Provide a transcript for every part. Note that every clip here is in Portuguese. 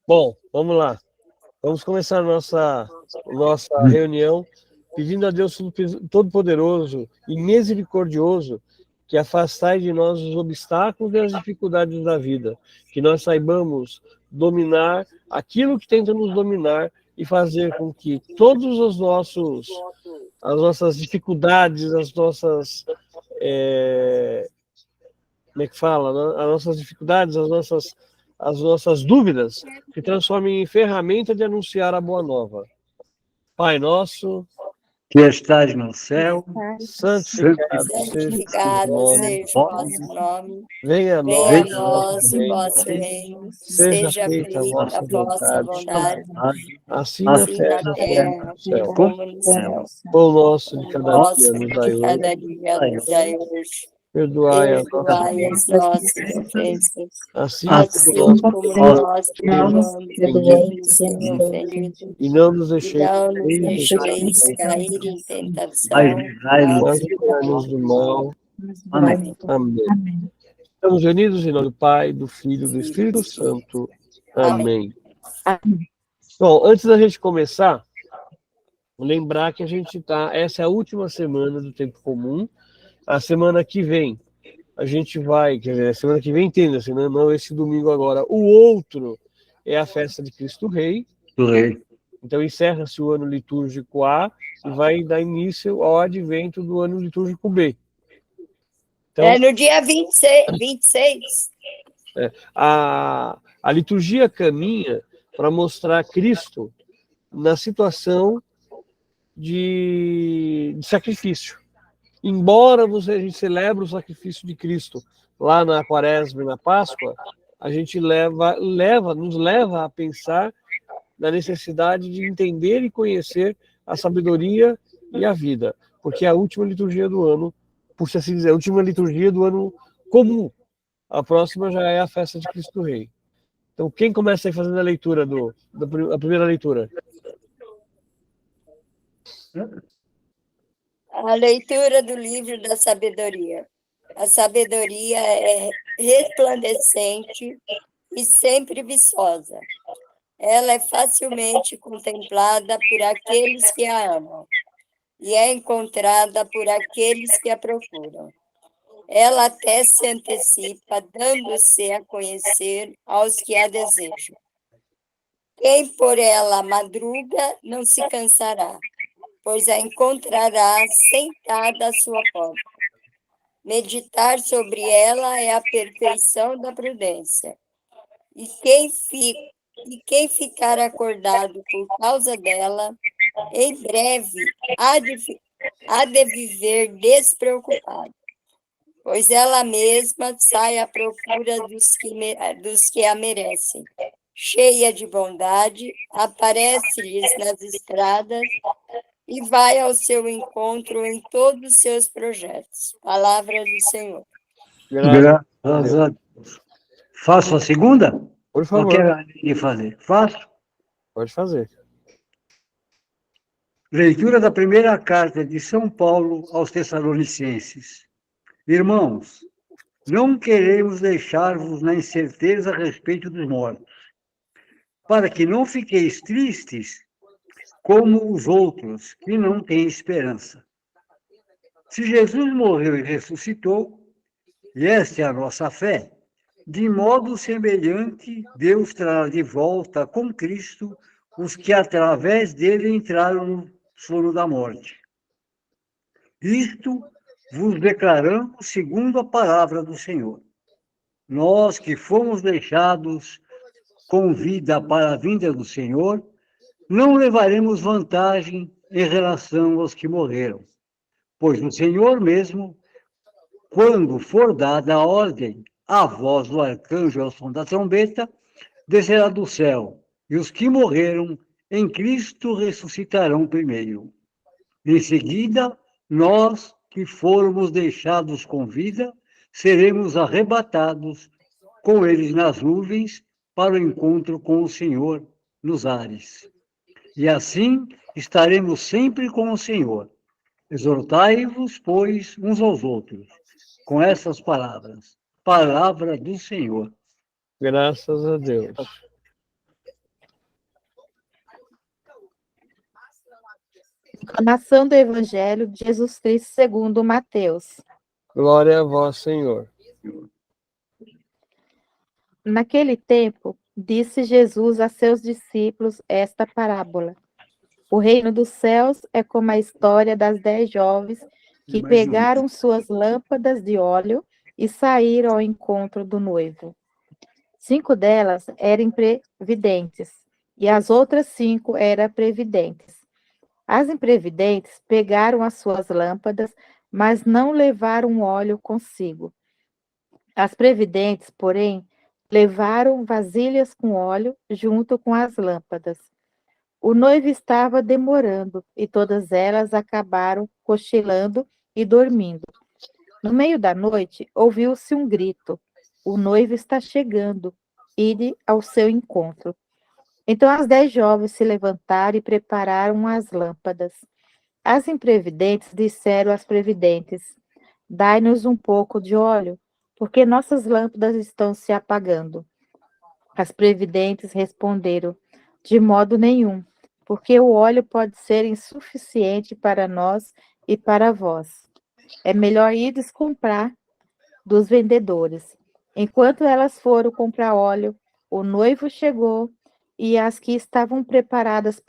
Bom, vamos lá. Vamos começar a nossa reunião pedindo a Deus Todo-Poderoso e Misericordioso que afastai de nós os obstáculos e as dificuldades da vida, que nós saibamos dominar aquilo que tenta nos dominar e fazer com que todos as nossas dificuldades, as nossas como é que fala, né? As nossas dificuldades, as nossas dúvidas, se transformem em ferramenta de anunciar a boa nova. Pai nosso, que estás no céu, santificado santificado seja o vosso nome. venha a Venha a nós nós o vosso reino. seja Seja feita a feita a vossa vontade, assim na assim na terra terra como no céu. como no céu. Pão nosso de cada Nosso dia nos dai de hoje, cada dia nos dai hoje. perdoai as nossas Perdoai as nossas ofensas, assim assim como nós perdoamos também os que nos ofendem. e não nos E deixeis não nos deixeis cair em tentação, mas livrai-nos do mal. Amém. Amém. Estamos unidos em nome do Pai, do Filho e do Espírito Santo. Amém. Bom, antes da gente começar, vou lembrar que essa é a última semana do tempo comum. A semana que vem, a gente vai, quer dizer, a semana que vem, entenda-se, né? Não esse domingo agora. O outro é a festa de Cristo Rei. Do Rei. Então encerra-se o ano litúrgico A e vai dar início ao advento do ano litúrgico B. Então, é no dia 26. A liturgia caminha para mostrar Cristo na situação de sacrifício. Embora a gente celebre o sacrifício de Cristo lá na Quaresma e na Páscoa, a gente nos leva a pensar na necessidade de entender e conhecer a sabedoria e a vida, porque é a última liturgia do ano, por assim dizer, a última liturgia do ano comum. A próxima já é a festa de Cristo Rei. Então, quem começa aí fazendo a leitura a primeira leitura? A leitura do livro da sabedoria. A sabedoria é resplandecente e sempre viçosa. Ela é facilmente contemplada por aqueles que a amam e é encontrada por aqueles que a procuram. Ela até se antecipa, dando-se a conhecer aos que a desejam. Quem por ela madruga não se cansará, pois a encontrará sentada à sua porta. Meditar sobre ela é a perfeição da prudência. E quem ficar acordado por causa dela, em breve há de viver despreocupado, pois ela mesma sai à procura dos que a merecem. Cheia de bondade, aparece-lhes nas estradas e vai ao seu encontro em todos os seus projetos. Palavra do Senhor. Graças a Deus. Faço a segunda? Por Ou favor, quer fazer? Faço. pode fazer. Leitura da primeira carta de São Paulo aos Tessalonicenses. Irmãos, não queremos deixar-vos na incerteza a respeito dos mortos, para que não fiqueis tristes como os outros, que não têm esperança. Se Jesus morreu e ressuscitou, e esta é a nossa fé, de modo semelhante, Deus trará de volta com Cristo os que através dele entraram no sono da morte. Isto vos declaramos segundo a palavra do Senhor. Nós que fomos deixados com vida para a vinda do Senhor, não levaremos vantagem em relação aos que morreram, pois o Senhor mesmo, quando for dada a ordem, a voz do arcanjo e ao som da trombeta, descerá do céu, e os que morreram em Cristo ressuscitarão primeiro. Em seguida, nós que formos deixados com vida, seremos arrebatados com eles nas nuvens para o encontro com o Senhor nos ares. E assim estaremos sempre com o Senhor. Exortai-vos, pois, uns aos outros, com essas palavras. Palavra do Senhor. Graças a Deus. Proclamação do Evangelho de Jesus Cristo segundo Mateus. Glória a vós, Senhor. Naquele tempo, disse Jesus a seus discípulos esta parábola. O reino dos céus é como a história das 10 jovens que pegaram suas lâmpadas de óleo e saíram ao encontro do noivo. 5 delas eram imprevidentes e as outras 5 eram previdentes. As imprevidentes pegaram as suas lâmpadas, mas não levaram óleo consigo. As previdentes, porém, levaram vasilhas com óleo junto com as lâmpadas. O noivo estava demorando e todas elas acabaram cochilando e dormindo. No meio da noite, ouviu-se um grito: o noivo está chegando, ide ao seu encontro. Então as 10 jovens se levantaram e prepararam as lâmpadas. As imprevidentes disseram às previdentes: dai-nos um pouco de óleo, porque nossas lâmpadas estão se apagando. As previdentes responderam: de modo nenhum, porque o óleo pode ser insuficiente para nós e para vós. É melhor ides comprar dos vendedores. Enquanto elas foram comprar óleo, o noivo chegou e as que estavam preparadas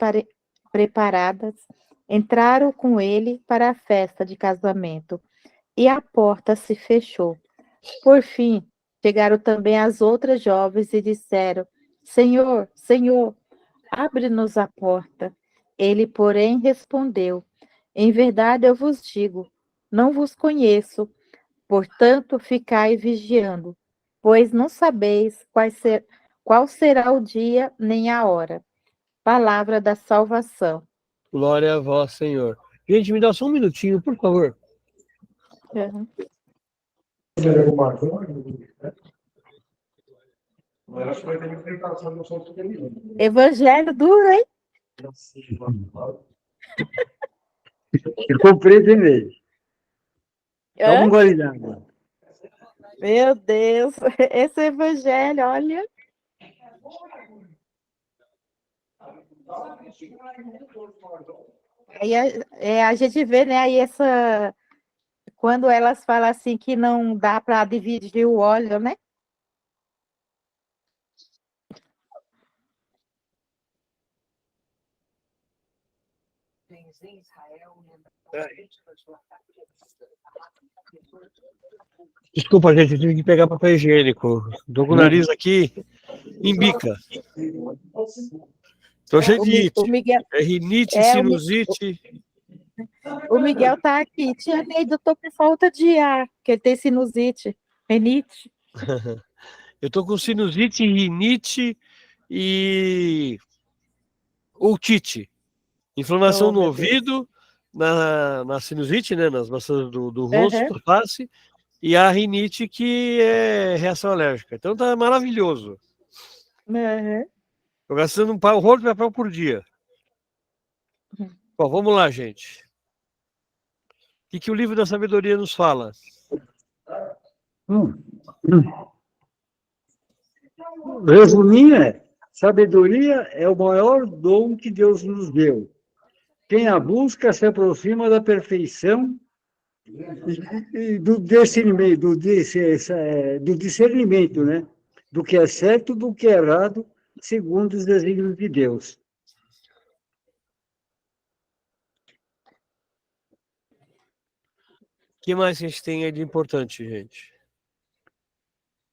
entraram com ele para a festa de casamento e a porta se fechou. Por fim, chegaram também as outras jovens e disseram: Senhor, Senhor, abre-nos a porta. Ele, porém, respondeu: em verdade eu vos digo, não vos conheço. Portanto, ficai vigiando, pois não sabeis qual será o dia nem a hora. Palavra da salvação. Glória a vós, Senhor. Gente, me dá só um minutinho, por favor. Uhum. Evangelho duro, hein? Ficou preso em vez. Toma Hã? um gole d'água. Meu Deus, esse evangelho, olha. Aí a gente vê, né, aí quando elas falam assim que não dá para dividir o óleo, né? Desculpa, gente, eu tive que pegar papel higiênico. Tô com o nariz aqui embica. Tô cheio de O it. Miguel, É rinite, é, sinusite. o Miguel tá aqui. Tia Neide, eu tô com falta de ar, porque ele tem sinusite, renite. Eu tô com sinusite, rinite e otite. Inflamação Oh, no meu Deus. ouvido, na sinusite, né? Nas maçãs do rosto, Uhum. da face, e a rinite, que é reação alérgica. Então tá maravilhoso. Uhum. Tô gastando um rolo de papel por dia. Bom, vamos lá, gente. O que o livro da sabedoria nos fala? Resuminho sabedoria é o maior dom que Deus nos deu. Quem a busca se aproxima da perfeição e do discernimento, do discernimento, né? Do que é certo, do que é errado, segundo os desígnios de Deus. O que mais a gente tem aí de importante, gente?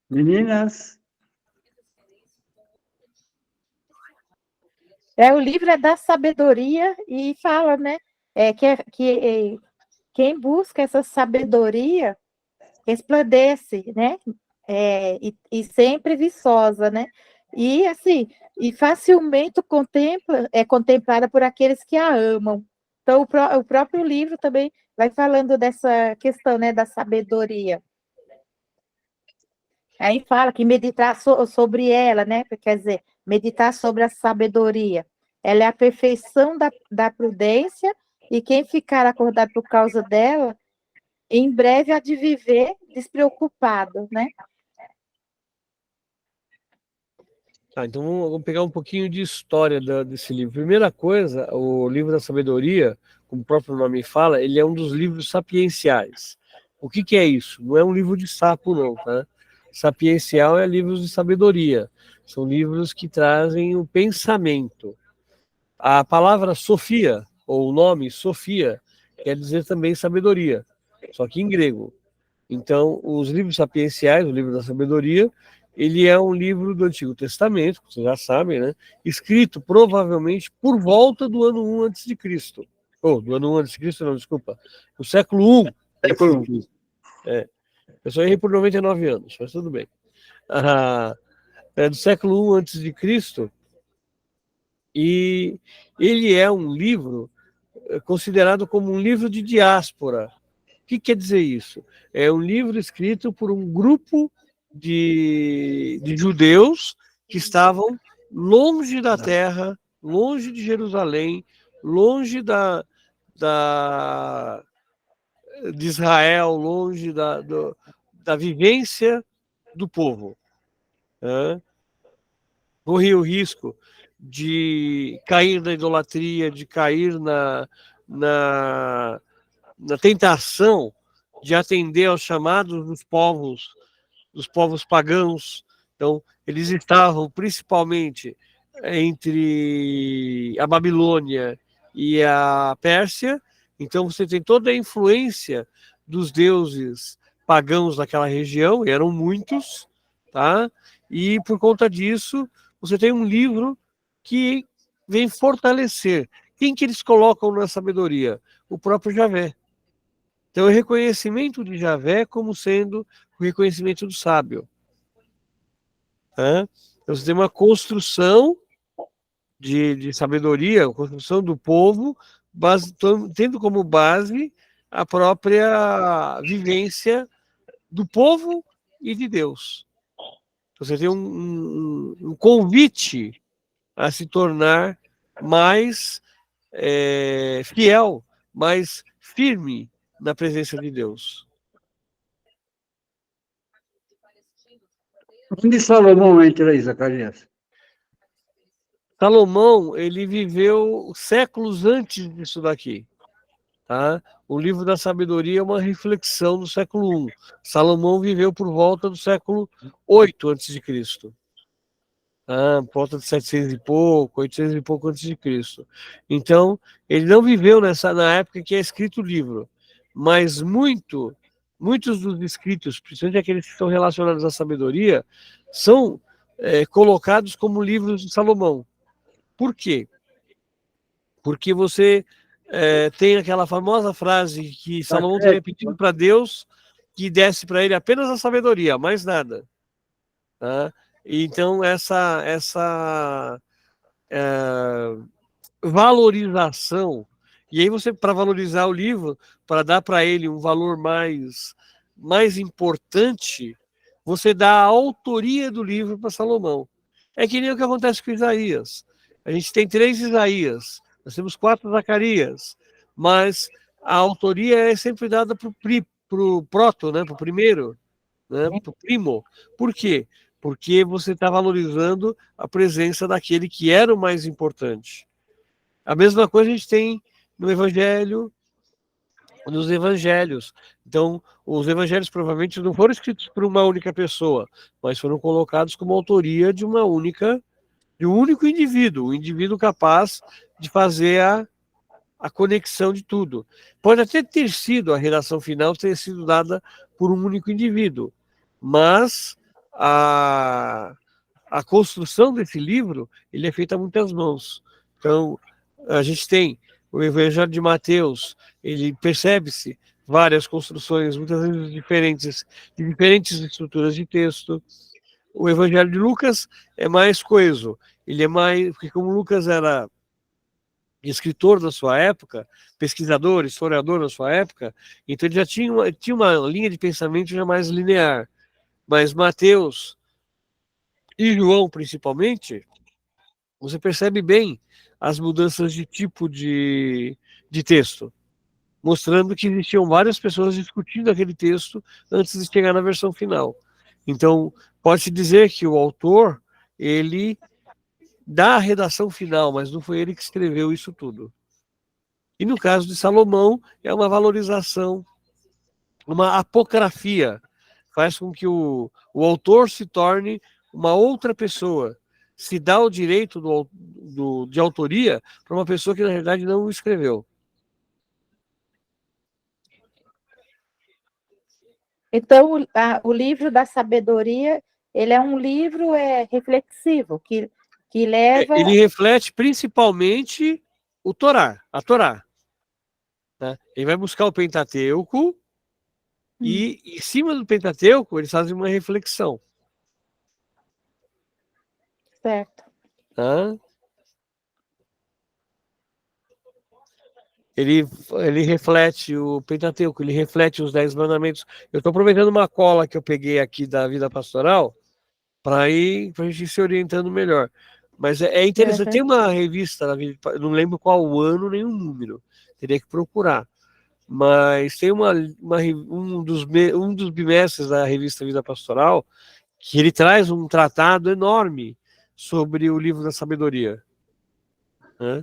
Meninas, O livro é da sabedoria e fala, né? Quem busca essa sabedoria resplandece, né? E sempre viçosa, né? E assim, e facilmente é contemplada por aqueles que a amam. Então, o próprio livro também vai falando dessa questão, né, da sabedoria. Aí fala que meditar sobre ela, né? Quer dizer, meditar sobre a sabedoria. Ela é a perfeição da prudência, e quem ficar acordado por causa dela, em breve há de viver despreocupado, né? Tá, então vamos pegar um pouquinho de história desse livro. Primeira coisa, o livro da sabedoria como o próprio nome fala, ele é um dos livros sapienciais. O que é isso? Não é um livro de sapo, não, tá? Sapiencial é livros de sabedoria. São livros que trazem o pensamento. A palavra Sofia, ou o nome Sofia, quer dizer também sabedoria, só que em grego. Então, os livros sapienciais, o livro da sabedoria, ele é um livro do Antigo Testamento, vocês já sabem, né? Escrito provavelmente por volta do ano 1 a.C. Ou do ano 1 a.C., não, desculpa. Do século I. Século É. Eu só errei por 99 anos, mas tudo bem. Do século I a.C., e ele é um livro considerado como um livro de diáspora. O que quer dizer isso? É um livro escrito por um grupo de judeus que estavam longe da terra, longe de Jerusalém, longe de Israel, longe da vivência do povo. Corria o risco de cair na idolatria, de cair na tentação de atender aos chamados dos povos pagãos. Então, eles estavam principalmente entre a Babilônia e a Pérsia. Então, você tem toda a influência dos deuses pagãos daquela região, e eram muitos, tá? E por conta disso, você tem um livro que vem fortalecer. Quem que eles colocam na sabedoria? O próprio Javé. Então, o reconhecimento de Javé como sendo o reconhecimento do sábio. Então, você tem uma construção de sabedoria, a construção do povo, tendo como base a própria vivência do povo e de Deus. Você tem um convite a se tornar mais fiel, mais firme na presença de Deus. Onde Salomão entra aí, Zacarias? Salomão, ele viveu séculos antes disso daqui. Tá? O livro da sabedoria é uma reflexão do século I. Salomão viveu por volta do século 8 a.C. Por volta de 700 e pouco, 800 e pouco antes de Cristo. Então, ele não viveu na época que é escrito o livro, mas muitos dos escritos, principalmente aqueles que são relacionados à sabedoria, são colocados como livros de Salomão. Por quê? Porque você tem aquela famosa frase que Salomão teria pedido para Deus que desse para ele apenas a sabedoria, mais nada. Tá? Então, essa valorização, e aí você, para valorizar o livro, para dar para ele um valor mais importante, você dá a autoria do livro para Salomão. É que nem o que acontece com Isaías. A gente tem 3 Isaías, nós temos 4 Zacarias, mas a autoria é sempre dada para o proto, né, para o primeiro, né, para o primo. Por quê? Porque você está valorizando a presença daquele que era o mais importante. A mesma coisa a gente tem no Evangelho, nos Evangelhos. Então, os Evangelhos provavelmente não foram escritos por uma única pessoa, mas foram colocados como autoria de um único indivíduo, um indivíduo capaz de fazer a conexão de tudo. Pode até ter sido, a redação final ter sido dada por um único indivíduo, mas a construção desse livro, ele é feita a muitas mãos. Então, a gente tem o Evangelho de Mateus, ele percebe-se várias construções, muitas vezes diferentes, de diferentes estruturas de texto. O Evangelho de Lucas é mais coeso, ele é mais, porque como Lucas era escritor da sua época, pesquisador, historiador da sua época, então ele já tinha uma linha de pensamento já mais linear. Mas Mateus e João, principalmente, você percebe bem as mudanças de tipo de texto, mostrando que existiam várias pessoas discutindo aquele texto antes de chegar na versão final. Então, pode-se dizer que o autor, ele dá a redação final, mas não foi ele que escreveu isso tudo. E no caso de Salomão, é uma valorização, uma apocrafia, faz com que o autor se torne uma outra pessoa, se dá o direito de autoria para uma pessoa que, na verdade, não o escreveu. Então, o livro da sabedoria, ele é um livro reflexivo, que leva... Ele reflete principalmente a Torá. Né? Ele vai buscar o Pentateuco e, em cima do Pentateuco, eles fazem uma reflexão. Certo. Tá? Ele reflete o Pentateuco, ele reflete os 10 mandamentos. Eu estou aproveitando uma cola que eu peguei aqui da Vida Pastoral para a gente ir se orientando melhor. Mas é interessante, tem uma revista, não lembro qual o ano nem o número, teria que procurar. Mas tem um dos bimestres da revista Vida Pastoral que ele traz um tratado enorme sobre o livro da sabedoria. Né?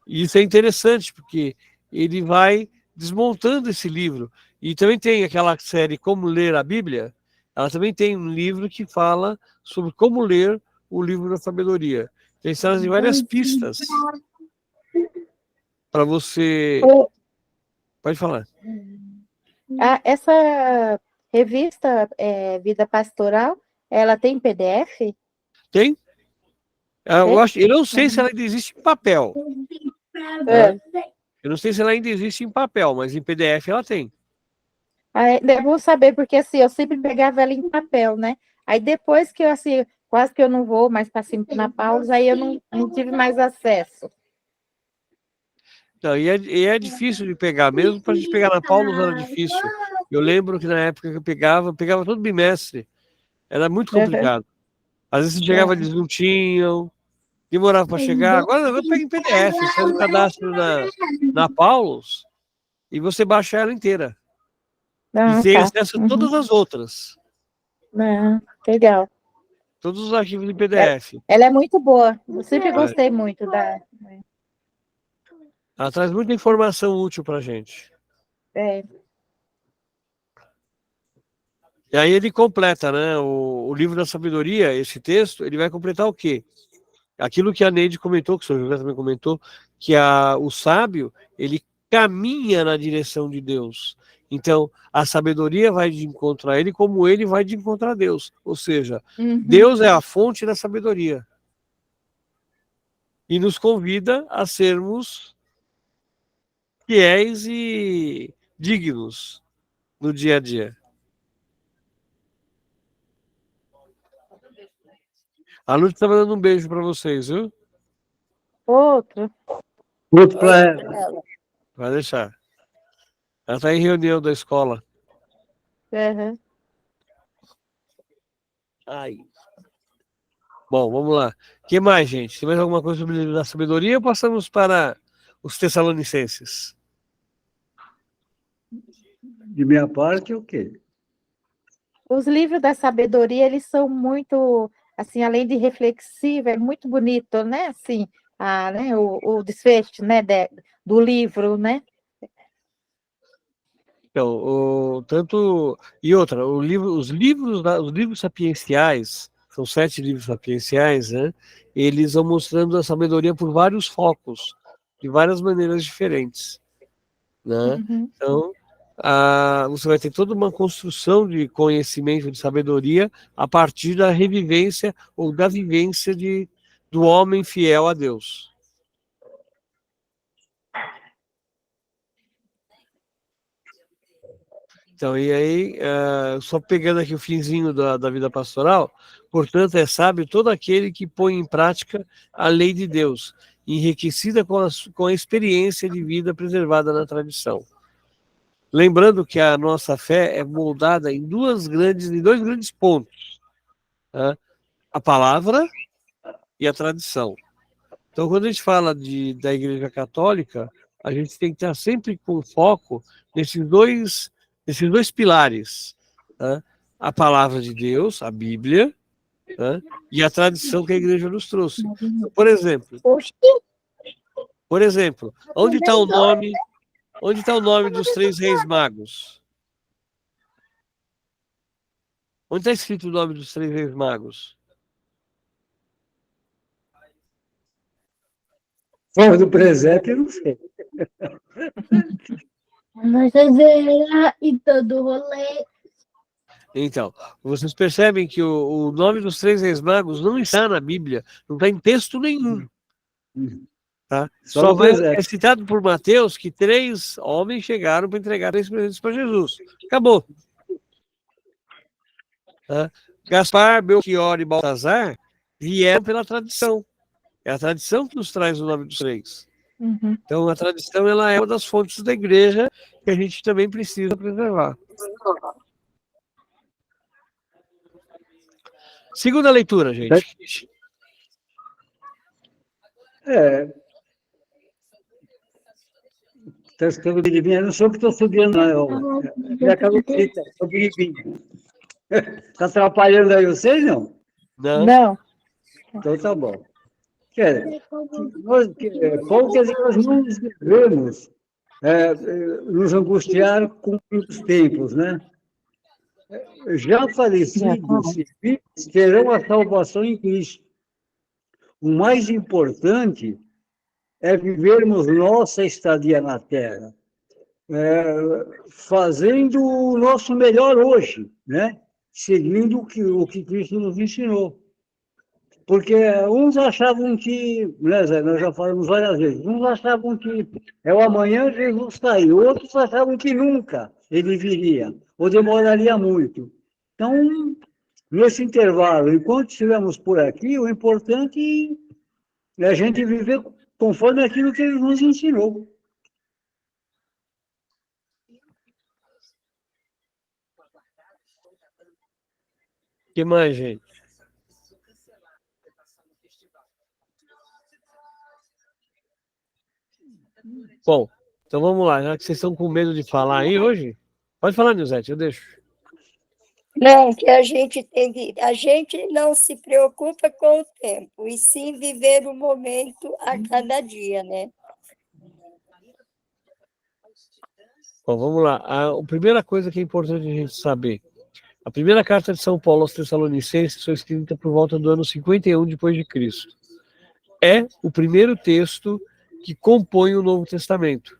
E isso é interessante, porque ele vai desmontando esse livro. E também tem aquela série Como Ler a Bíblia, ela também tem um livro que fala sobre como ler o livro da sabedoria. Eles trazem várias pistas para você... Pode falar. Essa revista Vida Pastoral, ela tem PDF? Tem. Eu não sei se ela ainda existe em papel. Né? Eu não sei se ela ainda existe em papel, mas em PDF ela tem. Eu vou saber, porque assim, eu sempre pegava ela em papel, né? Aí depois que eu, assim, quase que eu não vou mais para cima na Paulus, aí eu não tive mais acesso. Não, e é difícil de pegar, mesmo para a gente pegar na Paulus era difícil. Eu lembro que na época que eu pegava todo bimestre. Era muito complicado. Às vezes chegava, eles não tinham, demorava para chegar. Agora eu pego em PDF, você faz o cadastro na Paulus e você baixa ela inteira. E tem acesso a todas as outras. Legal. Todos os arquivos em PDF. Ela é muito boa. Eu sempre gostei muito da... Ela traz muita informação útil para a gente. E aí ele completa, né? O livro da sabedoria, esse texto, ele vai completar o quê? Aquilo que a Neide comentou, que o senhor José também comentou, que o sábio, ele caminha na direção de Deus. Então, a sabedoria vai de encontro a ele, como ele vai de encontro a Deus. Ou seja, Deus é a fonte da sabedoria. E nos convida a sermos fiéis e dignos no dia a dia. A Lúcia estava dando um beijo para vocês, viu? Outro para ela. Vai deixar. Ela está em reunião da escola. Ai. Bom, vamos lá. O que mais, gente? Tem mais alguma coisa sobre o livro da sabedoria ou passamos para os Tessalonicenses? De minha parte, o quê? Os livros da sabedoria, eles são muito, assim, além de reflexivo, é muito bonito, né? Assim, né? O desfecho, né? Do livro, né? Então, e outra, os livros sapienciais, são 7 livros sapienciais, né? Eles vão mostrando a sabedoria por vários focos, de várias maneiras diferentes, né? Então, você vai ter toda uma construção de conhecimento, de sabedoria, a partir da revivência ou da vivência do homem fiel a Deus. Então, e aí, só pegando aqui o finzinho da vida pastoral, portanto, é sábio todo aquele que põe em prática a lei de Deus, enriquecida com a experiência de vida preservada na tradição. Lembrando que a nossa fé é moldada em dois grandes pontos, né? A palavra e a tradição. Então, quando a gente fala da Igreja Católica, a gente tem que estar sempre com foco nesses dois pilares, né? A palavra de Deus, a Bíblia, né? E a tradição que a Igreja nos trouxe. Por exemplo, Por exemplo, onde está o nome? Onde está o nome dos 3 reis magos? Onde está escrito o nome dos 3 reis magos? Fora do presépio, eu não sei. Mas era e todo rolê. Então, vocês percebem que o nome dos 3 reis magos não está na Bíblia, não está em texto nenhum. Tá? Só no presépio. É citado por Mateus que 3 homens chegaram para entregar 3 presentes para Jesus. Acabou. Tá? Gaspar, Belchior e Baltazar vieram pela tradição. É a tradição que nos traz o nome dos 3. Uhum. Então, a tradição ela é uma das fontes da igreja que a gente também precisa preservar. Segunda leitura, gente. Está escutando biribinha? Eu não sou que estou subindo, não. É a calopsita, é o biribinha. Está atrapalhando aí vocês, não? Não. Então tá bom. Paulo quer dizer que nós não nos devemos nos angustiar com os tempos, né? Já falecidos e vivos terão a salvação em Cristo. O mais importante é vivermos nossa estadia na Terra, fazendo o nosso melhor hoje, né? Seguindo o que Cristo nos ensinou. Porque uns achavam que, né, Zé, nós já falamos várias vezes, uns achavam que o amanhã Jesus saiu, outros achavam que nunca ele viria, ou demoraria muito. Então, nesse intervalo, enquanto estivermos por aqui, o importante é a gente viver conforme aquilo que ele nos ensinou. O que mais, gente? Bom, então vamos lá. Já que vocês estão com medo de falar aí hoje, pode falar, Nilzete, eu deixo. Não, que a gente não se preocupa com o tempo, e sim viver o momento a cada dia, né? Bom, vamos lá. A primeira coisa que é importante a gente saber. A primeira carta de São Paulo aos Tessalonicenses foi escrita por volta do ano 51 depois de Cristo. É o primeiro texto que compõe o Novo Testamento.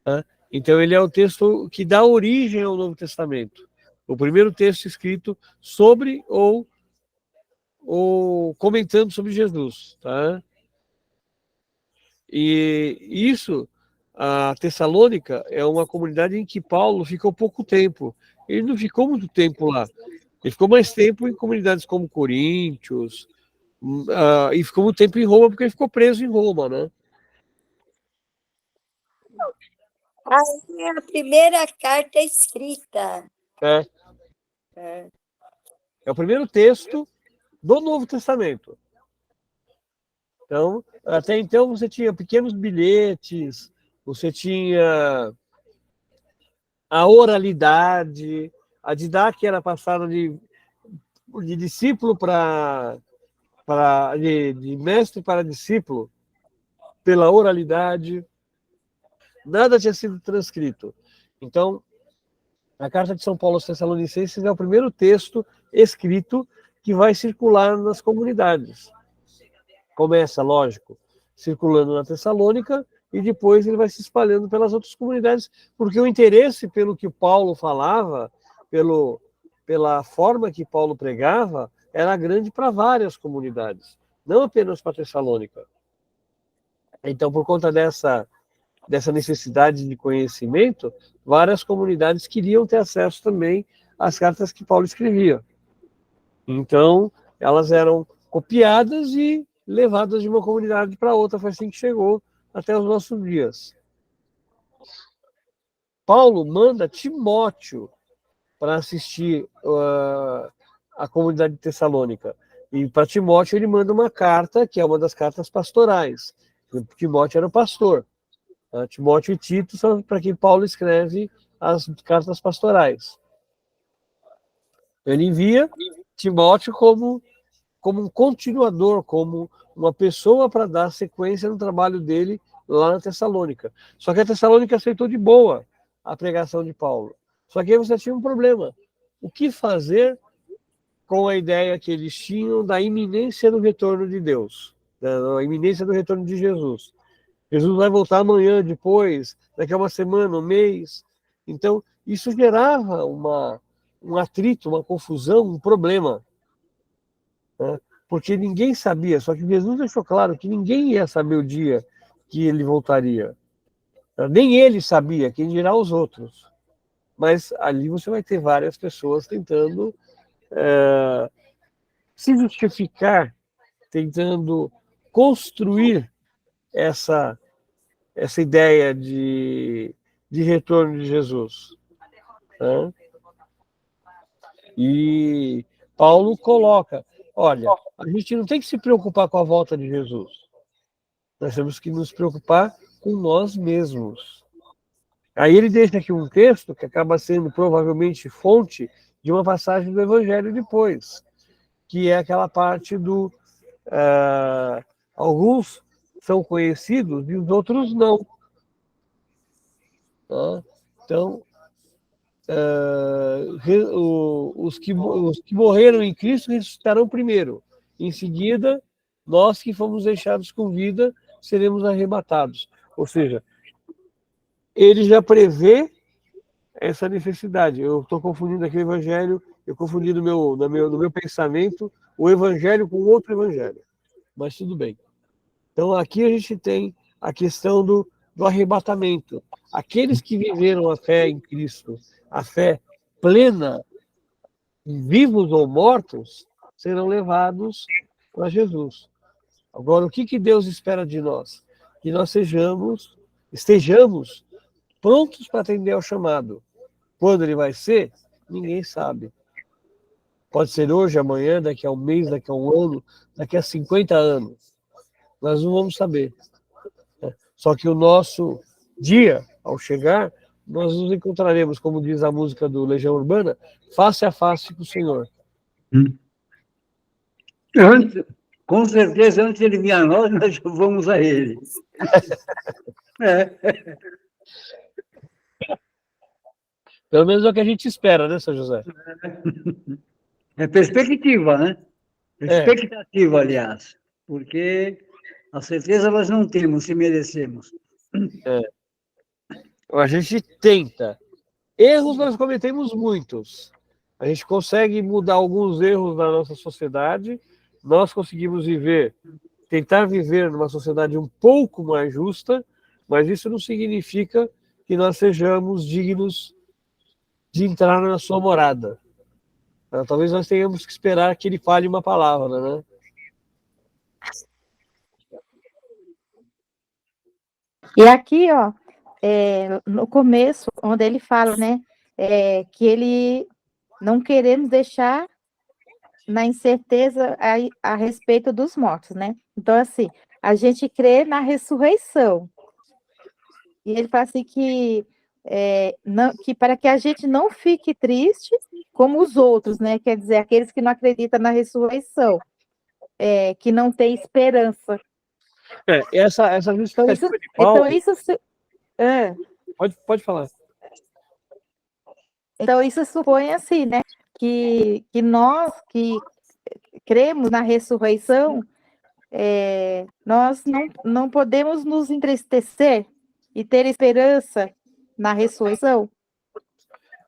Tá? Então, ele é o texto que dá origem ao Novo Testamento. O primeiro texto escrito sobre ou comentando sobre Jesus. Tá? E isso, a Tessalônica é uma comunidade em que Paulo ficou pouco tempo. Ele não ficou muito tempo lá. Ele ficou mais tempo em comunidades como Coríntios, e ficou muito tempo em Roma, porque ele ficou preso em Roma, né? Aí é a primeira carta escrita. É o primeiro texto do Novo Testamento. Então, até então você tinha pequenos bilhetes, você tinha a oralidade, a didática era passada de discípulo de mestre para discípulo pela oralidade. Nada tinha sido transcrito. Então, a Carta de São Paulo aos Tessalonicenses é o primeiro texto escrito que vai circular nas comunidades. Começa, lógico, circulando na Tessalônica e depois ele vai se espalhando pelas outras comunidades, porque o interesse pelo que Paulo falava, pela forma que Paulo pregava, era grande para várias comunidades, não apenas para Tessalônica. Então, por conta dessa necessidade de conhecimento, várias comunidades queriam ter acesso também às cartas que Paulo escrevia. Então, elas eram copiadas e levadas de uma comunidade para outra. Foi assim que chegou até os nossos dias. Paulo manda Timóteo para assistir a comunidade de Tessalônica. E para Timóteo ele manda uma carta, que é uma das cartas pastorais. Timóteo era o pastor. Timóteo e Tito são para quem Paulo escreve as cartas pastorais. Ele envia Timóteo como um continuador, como uma pessoa para dar sequência no trabalho dele lá na Tessalônica. Só que a Tessalônica aceitou de boa a pregação de Paulo. Só que aí você tinha um problema. O que fazer com a ideia que eles tinham da iminência do retorno de Deus, da iminência do retorno de Jesus? Jesus vai voltar amanhã, depois, daqui a uma semana, um mês. Então, isso gerava um atrito, uma confusão, um problema. Né? Porque ninguém sabia, só que Jesus deixou claro que ninguém ia saber o dia que ele voltaria. Nem ele sabia, quem dirá os outros. Mas ali você vai ter várias pessoas tentando se justificar, tentando construir essa ideia de retorno de Jesus. Né? E Paulo coloca, olha, a gente não tem que se preocupar com a volta de Jesus. Nós temos que nos preocupar com nós mesmos. Aí ele deixa aqui um texto que acaba sendo provavelmente fonte de uma passagem do Evangelho depois, que é aquela parte do alguns são conhecidos e os outros não. Tá? Então, os que morreram em Cristo ressuscitarão primeiro. Em seguida, nós que fomos deixados com vida seremos arrebatados. Ou seja, ele já prevê essa necessidade. Eu estou confundindo aqui o evangelho, eu confundi no meu pensamento o evangelho com outro evangelho. Mas tudo bem. Então aqui a gente tem a questão do arrebatamento. Aqueles que viveram a fé em Cristo, a fé plena, vivos ou mortos, serão levados para Jesus. Agora, o que Deus espera de nós? Que nós estejamos prontos para atender ao chamado. Quando ele vai ser, ninguém sabe. Pode ser hoje, amanhã, daqui a um mês, daqui a um ano, daqui a 50 anos. Nós não vamos saber. Só que o nosso dia, ao chegar, nós nos encontraremos, como diz a música do Legião Urbana, face a face com o Senhor. Com certeza, antes de ele vir a nós vamos a ele. Pelo menos é o que a gente espera, né, São José? É perspectiva, né? Expectativa, aliás. Porque a certeza nós não temos se merecemos. A gente tenta. Erros nós cometemos muitos. A gente consegue mudar alguns erros da nossa sociedade. Nós conseguimos tentar viver numa sociedade um pouco mais justa, mas isso não significa que nós sejamos dignos de entrar na sua morada. Talvez nós tenhamos que esperar que ele fale uma palavra, né? E aqui, ó, no começo, onde ele fala, né, que ele não queremos deixar na incerteza a respeito dos mortos, né? Então, assim, a gente crê na ressurreição. E ele fala assim que para que a gente não fique triste como os outros, né? Quer dizer, aqueles que não acreditam na ressurreição, que não tem esperança. Essa justificativa de Paulo... Então, isso... Pode falar. Então, isso supõe assim, né? Que nós que cremos na ressurreição, nós não podemos nos entristecer e ter esperança na ressurreição.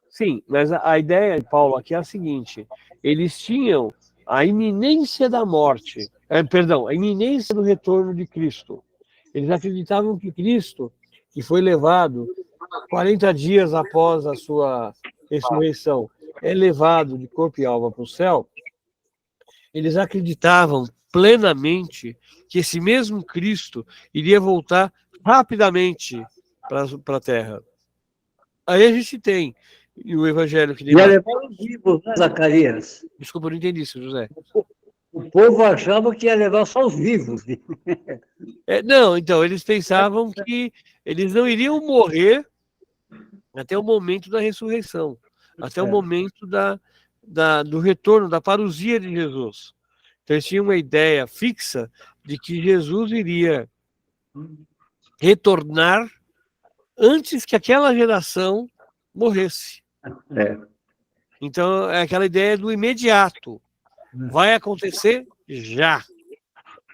Sim, mas a ideia de Paulo aqui é a seguinte: eles tinham a iminência da morte, a iminência do retorno de Cristo. Eles acreditavam que Cristo, que foi levado 40 dias após a sua ressurreição, é levado de corpo e alma para o céu. Eles acreditavam plenamente que esse mesmo Cristo iria voltar rapidamente para a Terra. Aí a gente tem o Evangelho que... Ia levar os vivos, né, Zacarias? Desculpa, eu não entendi isso, José. O povo achava que ia levar só os vivos. Não, então, eles pensavam que eles não iriam morrer até o momento da ressurreição, até o momento do retorno, da parousia de Jesus. Então, eles tinham uma ideia fixa de que Jesus iria retornar antes que aquela geração morresse. É. Então, é aquela ideia do imediato. Vai acontecer já.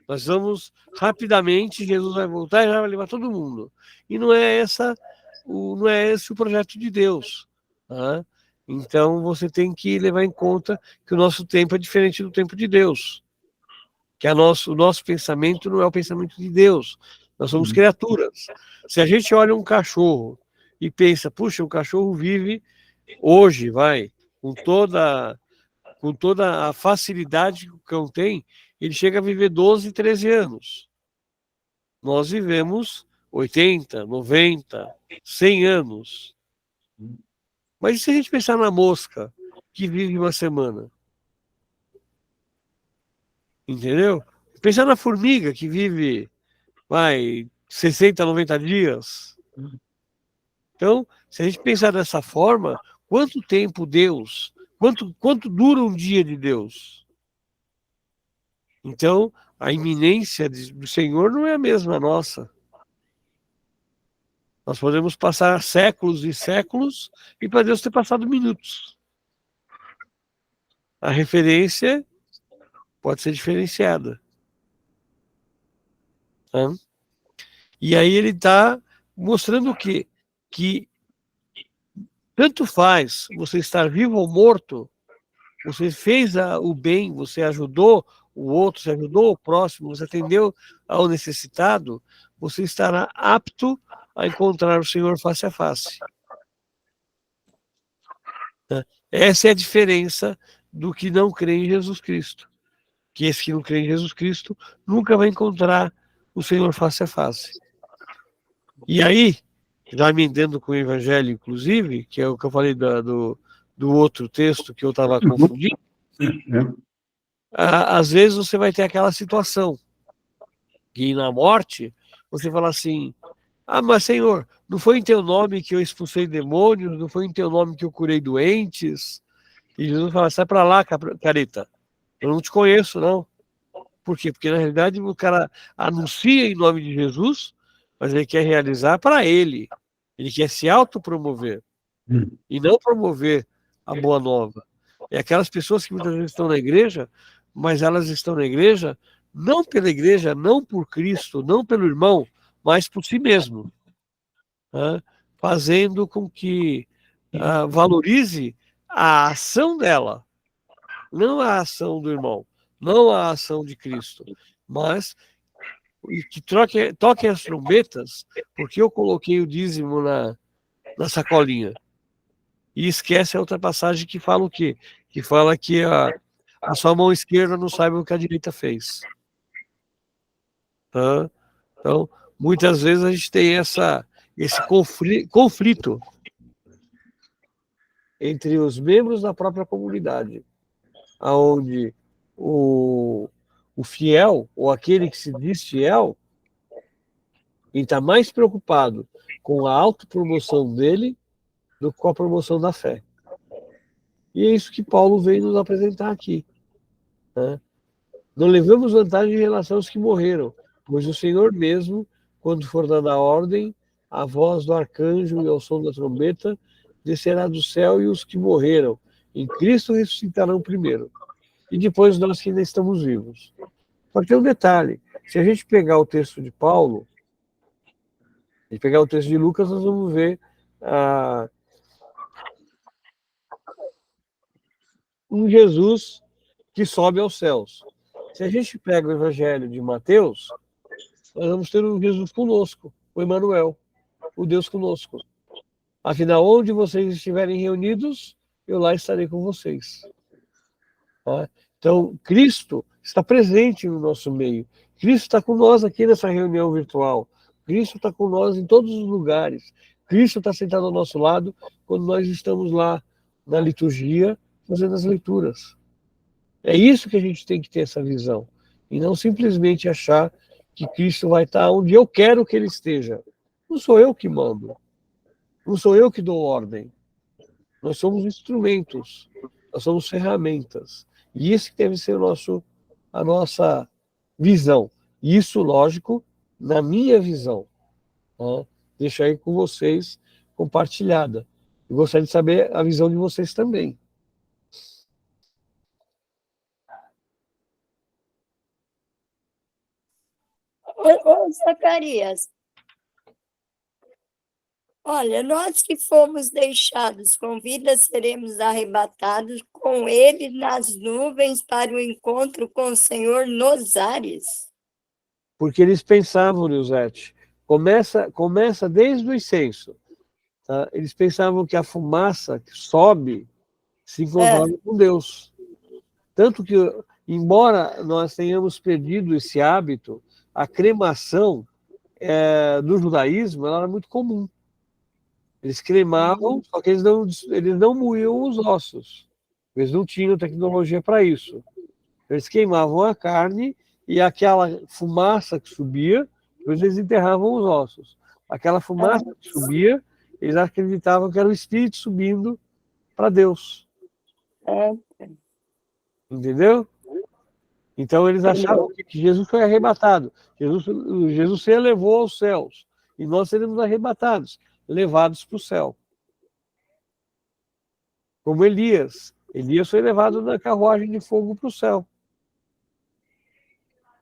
Nós vamos rapidamente, Jesus vai voltar e já vai levar todo mundo. E não é esse o projeto de Deus. Tá? Então, você tem que levar em conta que o nosso tempo é diferente do tempo de Deus. Que o nosso pensamento não é o pensamento de Deus. Nós somos criaturas. Se a gente olha um cachorro e pensa, puxa, o cachorro vive hoje, com toda a facilidade que o cão tem, ele chega a viver 12, 13 anos. Nós vivemos 80, 90, 100 anos. Mas e se a gente pensar na mosca, que vive uma semana? Entendeu? Pensar na formiga, que vive, 60, 90 dias. Então, se a gente pensar dessa forma, quanto tempo Deus, quanto dura um dia de Deus? Então, a iminência do Senhor não é a mesma nossa. Nós podemos passar séculos e séculos e para Deus ter passado minutos. A referência pode ser diferenciada. Tá? E aí ele está mostrando o quê? Que tanto faz você estar vivo ou morto, você fez o bem, você ajudou o outro, você ajudou o próximo, você atendeu ao necessitado, você estará apto a encontrar o Senhor face a face. Essa é a diferença do que não crê em Jesus Cristo. Que esse que não crê em Jesus Cristo nunca vai encontrar o Senhor face a face. E aí, já emendando com o Evangelho, inclusive, que é o que eu falei do outro texto que eu estava confundindo, às vezes você vai ter aquela situação que na morte você fala assim, mas Senhor, não foi em teu nome que eu expulsei demônios, não foi em teu nome que eu curei doentes? E Jesus fala, sai para lá, careta, eu não te conheço, não. Por quê? Porque na realidade o cara anuncia em nome de Jesus, mas ele quer realizar para ele. Ele quer se autopromover e não promover a boa nova. É aquelas pessoas que muitas vezes estão na igreja, mas elas estão na igreja não pela igreja, não por Cristo, não pelo irmão, mas por si mesmo. Né? Fazendo com que valorize a ação dela, não a ação do irmão, não a ação de Cristo, mas que toquem as trombetas, porque eu coloquei o dízimo na sacolinha. E esquece a outra passagem que fala o quê? Que fala que a sua mão esquerda não sabe o que a direita fez. Tá? Então, muitas vezes a gente tem esse conflito entre os membros da própria comunidade, onde o fiel, ou aquele que se diz fiel, ele está mais preocupado com a autopromoção dele do que com a promoção da fé. E é isso que Paulo veio nos apresentar aqui. Né? Não levamos vantagem em relação aos que morreram, pois o Senhor mesmo, quando for dada a ordem, a voz do arcanjo e ao som da trombeta, descerá do céu e os que morreram em Cristo ressuscitarão primeiro. E depois nós que ainda estamos vivos. Só que tem um detalhe, se a gente pegar o texto de Paulo, se pegar o texto de Lucas, nós vamos ver um Jesus que sobe aos céus. Se a gente pega o Evangelho de Mateus, nós vamos ter um Jesus conosco, o Emmanuel, o Deus conosco. Afinal, onde vocês estiverem reunidos, eu lá estarei com vocês. Tá? Então, Cristo está presente no nosso meio. Cristo está com nós aqui nessa reunião virtual. Cristo está com nós em todos os lugares. Cristo está sentado ao nosso lado quando nós estamos lá na liturgia, fazendo as leituras. É isso que a gente tem que ter essa visão. E não simplesmente achar que Cristo vai estar onde eu quero que ele esteja. Não sou eu que mando. Não sou eu que dou ordem. Nós somos instrumentos. Nós somos ferramentas. E isso que deve ser a nossa visão. Isso, lógico, na minha visão. Tá? Deixo aí com vocês compartilhada. Eu gostaria de saber a visão de vocês também. Ô, Zacarias, olha, nós que fomos deixados com vida seremos arrebatados com ele nas nuvens para o encontro com o Senhor nos ares. Porque eles pensavam, Nilzete, começa desde o incenso. Tá? Eles pensavam que a fumaça que sobe se encontrava com Deus. Tanto que, embora nós tenhamos perdido esse hábito, a cremação do judaísmo ela era muito comum. Eles cremavam, só que eles não moíam os ossos. Eles não tinham tecnologia para isso. Eles queimavam a carne e aquela fumaça que subia, depois eles enterravam os ossos. Aquela fumaça que subia, eles acreditavam que era o espírito subindo para Deus. Entendeu? Então eles achavam que Jesus foi arrebatado. Jesus se elevou aos céus. E nós seremos arrebatados, levados para o céu. Como Elias. Elias foi levado na carruagem de fogo para o céu.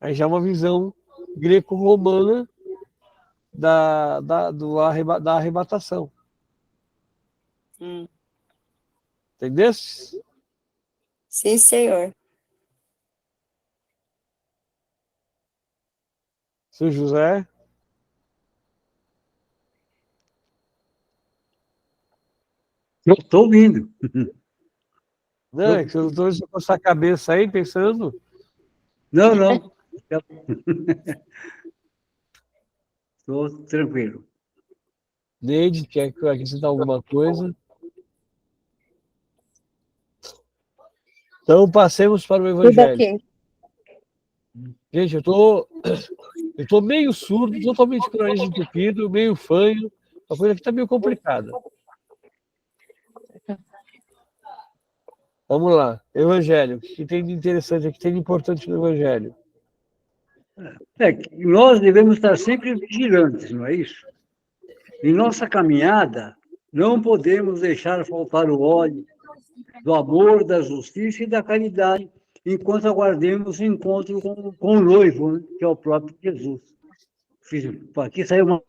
Aí já é uma visão greco-romana da arrebatação. Entendesse? Sim, senhor. Seu José? Eu estou ouvindo. Não, é que eu estou com essa cabeça aí pensando. Não, não. Estou tranquilo. Neide, quer acrescentar alguma coisa? Então, passemos para o Evangelho. Gente, eu tô meio surdo, totalmente com o nariz entupido, meio fanho. A coisa aqui está meio complicada. Vamos lá. Evangelho. O que tem de interessante, o que tem de importante no Evangelho? Nós devemos estar sempre vigilantes, não é isso? Em nossa caminhada, não podemos deixar faltar o óleo do amor, da justiça e da caridade, enquanto aguardemos o encontro com o noivo, né, que é o próprio Jesus. Aqui saiu uma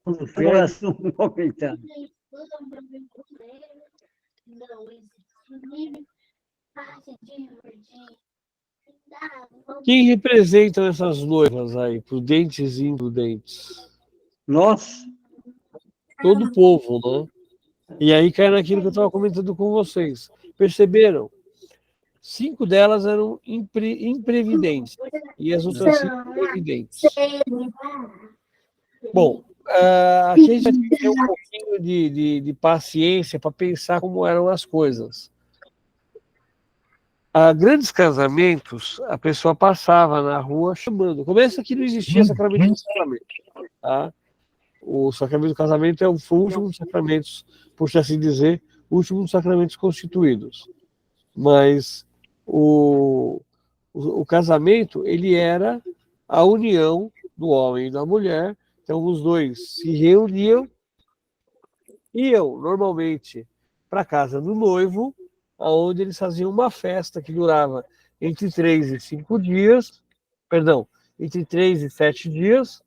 um comentário. Quem representam essas noivas aí, prudentes e imprudentes? Nós. Todo o povo, né? E aí cai naquilo que eu estava comentando com vocês. Perceberam? 5 delas eram imprevidentes e as outras 5 previdentes. Bom, aqui a gente tem que ter um pouquinho de paciência para pensar como eram as coisas. A grandes casamentos, a pessoa passava na rua chamando. Começa que não existia sacramento de casamento. Tá? O sacramento do casamento foi o último dos sacramentos, por assim dizer, o último dos sacramentos constituídos. Mas o casamento, ele era a união do homem e da mulher. Então, os dois se reuniam, iam normalmente para a casa do noivo, onde eles faziam uma festa que durava entre 3 e 5 dias, entre 3 e 7 dias,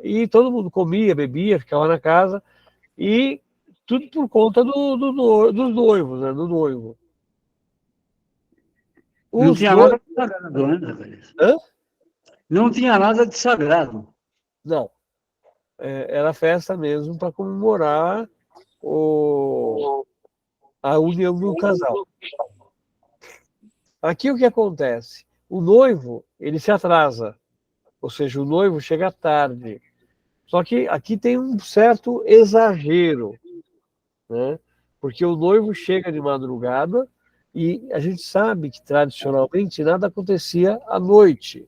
e todo mundo comia, bebia, ficava na casa, e tudo por conta dos noivos, né, do noivo. Não tinha nada de sagrado, né? Hã? Não tinha nada de sagrado. Não. Era festa mesmo para comemorar a união do casal. Aqui o que acontece? O noivo, ele se atrasa. Ou seja, o noivo chega tarde. Só que aqui tem um certo exagero, né? Porque o noivo chega de madrugada e a gente sabe que, tradicionalmente, nada acontecia à noite.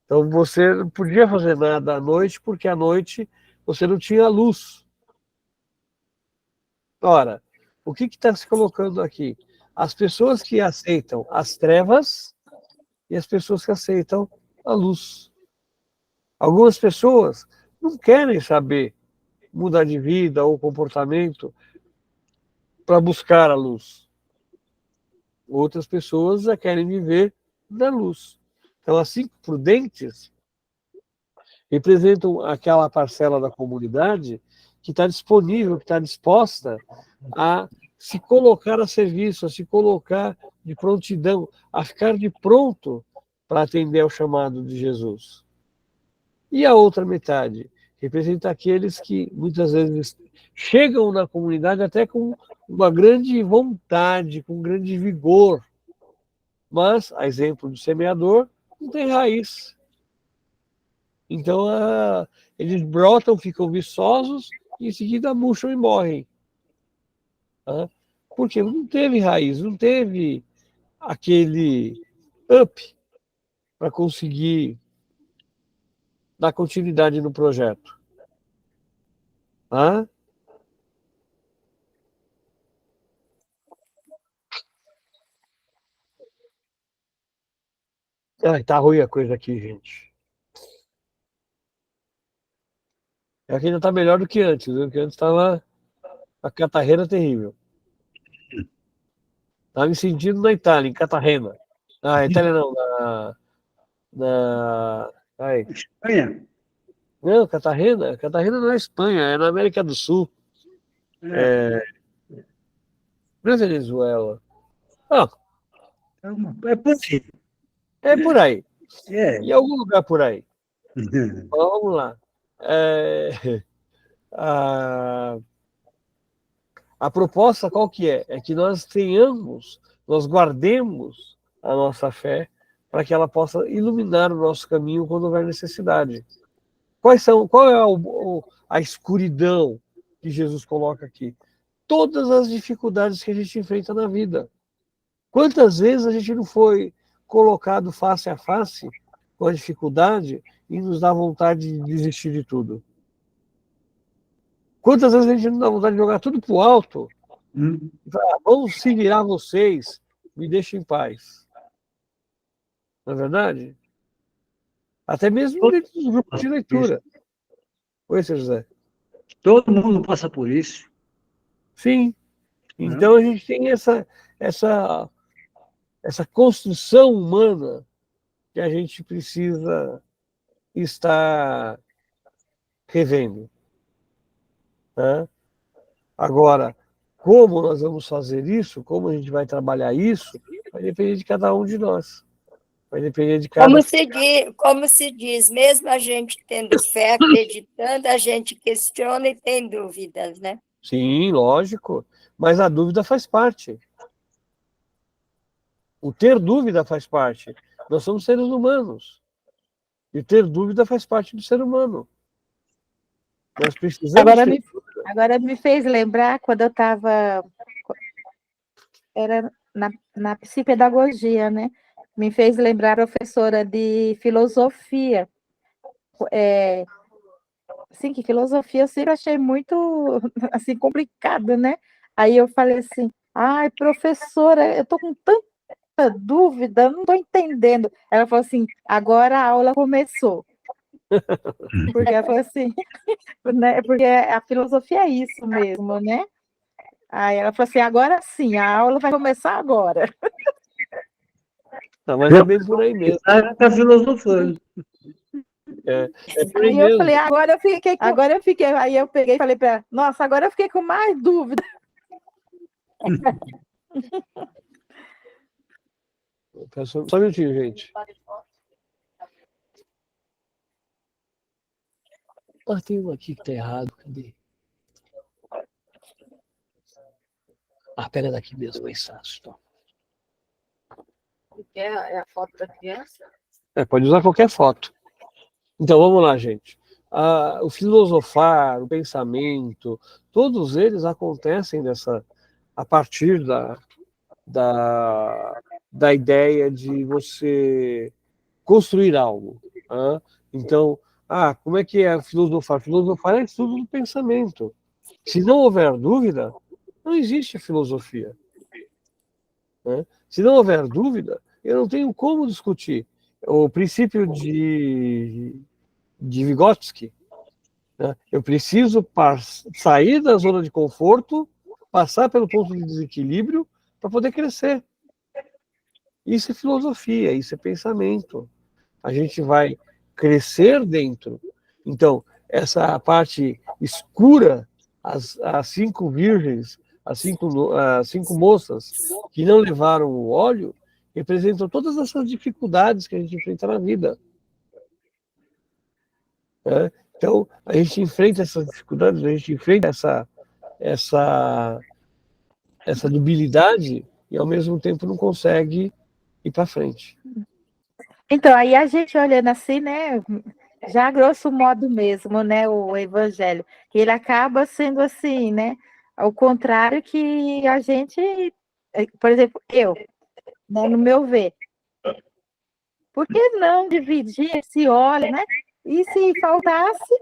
Então, você não podia fazer nada à noite, porque à noite você não tinha luz. Ora, o que está se colocando aqui? As pessoas que aceitam as trevas e as pessoas que aceitam a luz. Algumas pessoas não querem saber mudar de vida ou comportamento para buscar a luz. Outras pessoas já querem viver na luz. Então, as 5 prudentes representam aquela parcela da comunidade que está disponível, que está disposta a se colocar a serviço, a se colocar de prontidão, a ficar de pronto para atender ao chamado de Jesus. E a outra metade representa aqueles que muitas vezes chegam na comunidade até com uma grande vontade, com um grande vigor, mas, a exemplo do semeador, não tem raiz. Então, eles brotam, ficam viçosos e em seguida murcham e morrem. Porque não teve raiz, não teve aquele up para conseguir dar continuidade no projeto. Tá ruim a coisa aqui, gente. Aqui ainda tá melhor do que antes, viu? Porque antes estava a catarrena terrível. Estava me sentindo na Itália, em Catarrena. Itália não, Ai. Espanha? Não, Catarrena não é Espanha, é na América do Sul. Não é Venezuela. É por aí. É por aí. É. Em algum lugar por aí. Vamos lá. A proposta qual que é? É que nós guardemos a nossa fé para que ela possa iluminar o nosso caminho quando houver necessidade. Qual é a escuridão que Jesus coloca aqui? Todas as dificuldades que a gente enfrenta na vida. Quantas vezes a gente não foi colocado face a face com a dificuldade e nos dá vontade de desistir de tudo? Quantas vezes a gente não dá vontade de jogar tudo pro alto? Vamos se virar vocês, me deixem em paz. Não é verdade? Até mesmo dentro dos grupos de leitura. Oi, seu José. Todo mundo passa por isso. Sim. Então a gente tem essa construção humana que a gente precisa estar revendo. Agora, como nós vamos fazer isso, como a gente vai trabalhar isso, vai depender de cada um de nós. Vai depender de cada... Como se diz, mesmo a gente tendo fé, acreditando, a gente questiona e tem dúvidas, né? Sim, lógico, mas a dúvida faz parte. O ter dúvida faz parte. Nós somos seres humanos. E ter dúvida faz parte do ser humano. Nós precisamos Agora me fez lembrar quando eu estava... Era na psicopedagogia, né? Me fez lembrar a professora de filosofia. Assim, que filosofia eu sempre achei muito assim, complicado, né? Aí eu falei assim, ai, professora, eu estou com tanta dúvida, não estou entendendo. Ela falou assim, agora a aula começou. Porque ela falou assim, né? Porque a filosofia é isso mesmo, né? Aí ela falou assim, agora sim, a aula vai começar agora. Não, mas é bem por aí mesmo. Está filosofando. É por aí Aí mesmo. eu falei, agora eu fiquei, aí eu peguei e falei para ela, nossa, agora eu fiquei com mais dúvida. Só um minutinho, gente. Tem um aqui que está errado, cadê? Pega daqui mesmo, mais fácil. Então. É a foto da criança? Pode usar qualquer foto. Então, vamos lá, gente. O filosofar, o pensamento, todos eles acontecem a partir da ideia de você construir algo. Então, como é que é filosofar? Filosofar é estudo do pensamento. Se não houver dúvida, não existe filosofia. Se não houver dúvida, eu não tenho como discutir. O princípio de Vygotsky, né? Eu preciso sair da zona de conforto, passar pelo ponto de desequilíbrio para poder crescer. Isso é filosofia, isso é pensamento. A gente vai crescer dentro. Então, essa parte escura, as 5 virgens, as cinco moças que não levaram o óleo, representam todas essas dificuldades que a gente enfrenta na vida. Né? Então, a gente enfrenta essas dificuldades, a gente enfrenta essa debilidade e, ao mesmo tempo, não consegue ir para frente. Então, aí a gente olhando assim, né, já grosso modo mesmo, né, o evangelho, ele acaba sendo assim, né, ao contrário que a gente, por exemplo, eu, né, no meu ver, por que não dividir esse óleo, né, e se faltasse,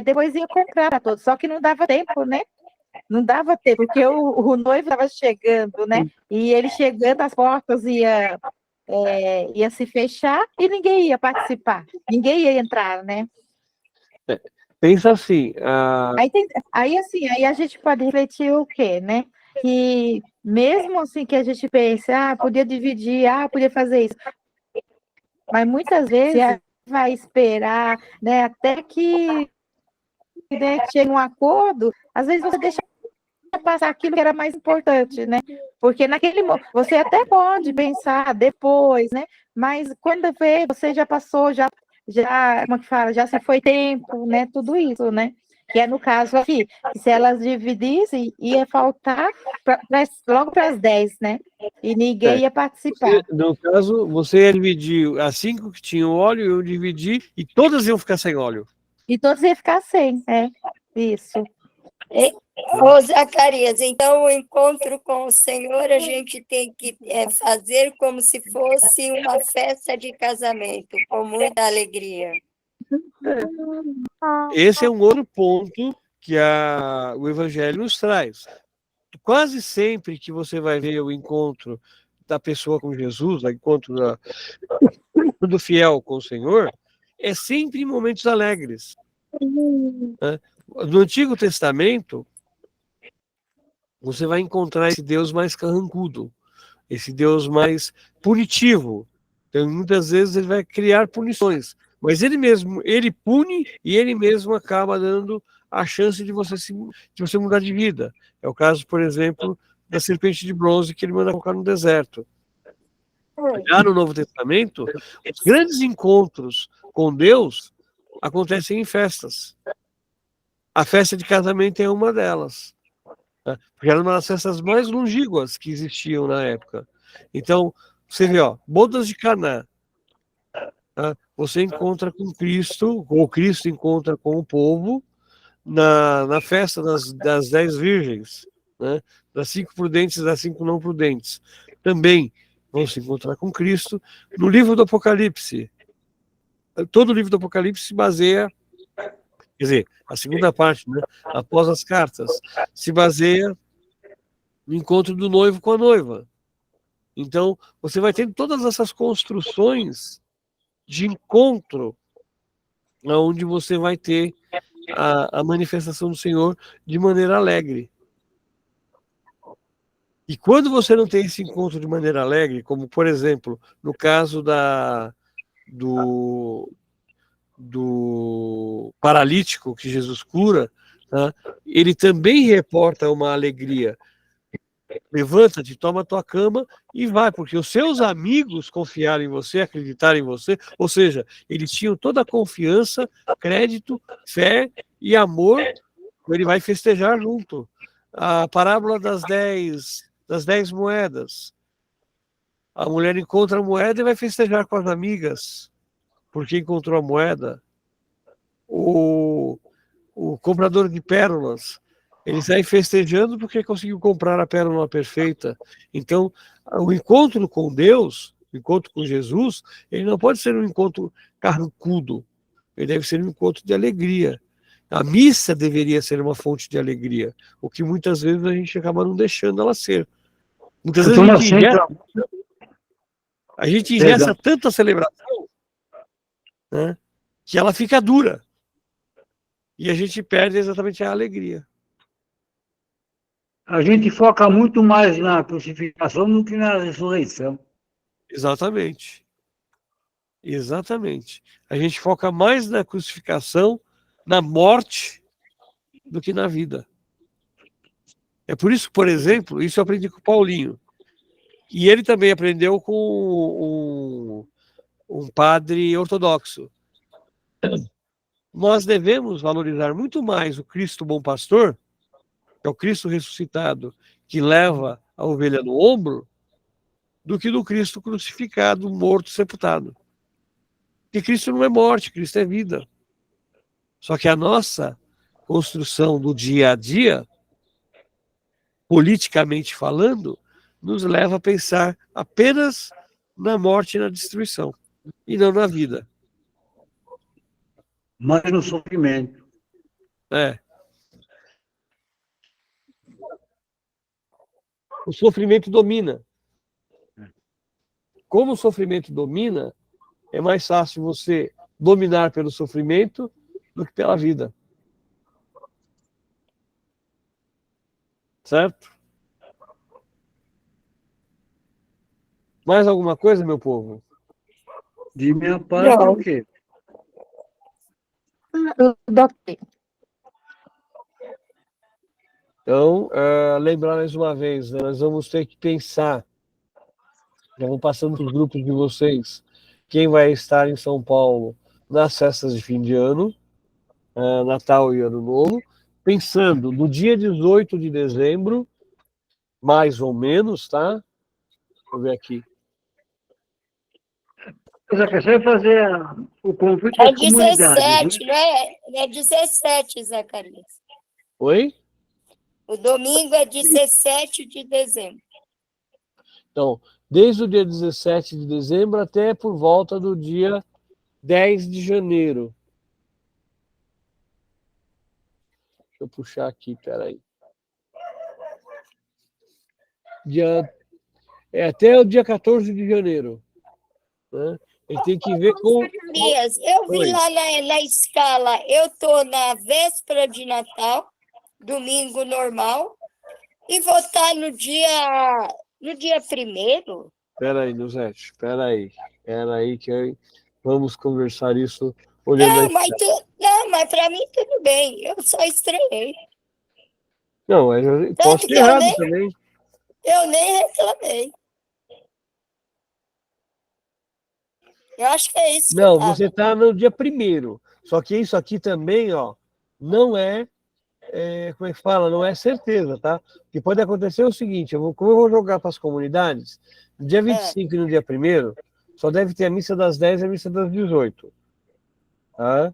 depois ia comprar para todos, só que não dava tempo, né, não dava tempo, porque o noivo estava chegando, né, e ele chegando, as portas ia se fechar e ninguém ia participar, ninguém ia entrar, né? Pensa assim. Aí a gente pode refletir o quê, né? Que mesmo assim que a gente pensa, podia dividir, podia fazer isso, mas muitas vezes vai esperar, né, até que, né, chegue um acordo, às vezes você deixa passar aquilo que era mais importante, né? Porque naquele momento você até pode pensar depois, né? Mas quando vê, você já passou, já como que fala, já se foi tempo, né? Tudo isso, né? Que é no caso aqui, que se elas dividissem, ia faltar logo para as 10, né? E ninguém ia participar. No caso, você ia dividir as 5 que tinham óleo, eu dividi, e todas iam ficar sem óleo. E todos iam ficar sem, isso. Ô, Zacarias, então o encontro com o Senhor a gente tem que fazer como se fosse uma festa de casamento, com muita alegria. Esse é um outro ponto que o Evangelho nos traz. Quase sempre que você vai ver o encontro da pessoa com Jesus, o encontro do fiel com o Senhor, é sempre em momentos alegres. No Antigo Testamento, você vai encontrar esse Deus mais carrancudo, esse Deus mais punitivo. Então, muitas vezes ele vai criar punições, mas ele pune e ele mesmo acaba dando a chance de você mudar de vida. É o caso, por exemplo, da serpente de bronze que ele manda colocar no deserto. Já no Novo Testamento, os grandes encontros com Deus acontecem em festas. A festa de casamento é uma delas, porque era uma das festas mais longínquas que existiam na época. Então, você vê, bodas de Caná, você encontra com Cristo, ou Cristo encontra com o povo, na festa das 10 virgens, né? Das 5 prudentes e das 5 não prudentes. Também vão se encontrar com Cristo. No livro do Apocalipse, todo o livro do Apocalipse se baseia, quer dizer, a segunda parte, né, após as cartas, se baseia no encontro do noivo com a noiva. Então, você vai tendo todas essas construções de encontro, onde você vai ter a manifestação do Senhor de maneira alegre. E quando você não tem esse encontro de maneira alegre, como, por exemplo, no caso do paralítico que Jesus cura, ele também reporta uma alegria. Levanta-te, toma a tua cama e vai, porque os seus amigos confiaram em você, acreditaram em você, ou seja, eles tinham toda a confiança, crédito, fé e amor, ele vai festejar junto. A parábola das 10 moedas. A mulher encontra a moeda e vai festejar com as amigas, porque encontrou a moeda. O comprador de pérolas, ele sai festejando porque conseguiu comprar a pérola perfeita. Então, o encontro com Deus, o encontro com Jesus, ele não pode ser um encontro carrancudo, ele deve ser um encontro de alegria. A missa deveria ser uma fonte de alegria, o que muitas vezes a gente acaba não deixando ela ser. Muitas vezes a gente ingessa tanto a celebração, né, que ela fica dura. E a gente perde exatamente a alegria. A gente foca muito mais na crucificação do que na ressurreição. Exatamente. Exatamente. A gente foca mais na crucificação, na morte, do que na vida. É por isso, por exemplo, isso eu aprendi com o Paulinho. E ele também aprendeu com um padre ortodoxo. Nós devemos valorizar muito mais o Cristo bom pastor, que é o Cristo ressuscitado, que leva a ovelha no ombro, do que do Cristo crucificado, morto, sepultado. Porque Cristo não é morte, Cristo é vida. Só que a nossa construção do dia a dia, politicamente falando, nos leva a pensar apenas na morte e na destruição, e não na vida. Mas no sofrimento. É. O sofrimento domina. Como o sofrimento domina, é mais fácil você dominar pelo sofrimento do que pela vida. Certo? Mais alguma coisa, meu povo? De minha parte, Não. o quê? Ok. Então, lembrar mais uma vez, né, nós vamos ter que pensar, já vou passando para os grupos de vocês, quem vai estar em São Paulo nas festas de fim de ano, Natal e Ano Novo, pensando no dia 18 de dezembro, mais ou menos, tá? Deixa eu ver aqui. Você quer fazer o convite É às comunidades, 17, né? né? É 17, Zacarias. Oi? O domingo é 17 de dezembro. Então, desde o dia 17 de dezembro até por volta do dia 10 de janeiro. Deixa eu puxar aqui, peraí. Até o dia 14 de janeiro. Né? Ele tem que ver com... Zacarias, eu vi Oi. lá na escala, eu estou na véspera de Natal, domingo normal, e vou estar no dia 1º. Peraí, Nuzete, peraí que vamos conversar isso olhando aí. Não, mas para mim tudo bem, eu só estranhei. Não, eu posso Tanto ter que eu errado também. nem reclamei. Eu acho que é isso que Não, tá. você está no dia 1º. Só que isso aqui também, ó, não como é que fala? Não é certeza, tá? O que pode acontecer é o seguinte, como eu vou jogar para as comunidades, no dia 25 e no dia 1º, só deve ter a missa das 10 e a missa das 18. Tá?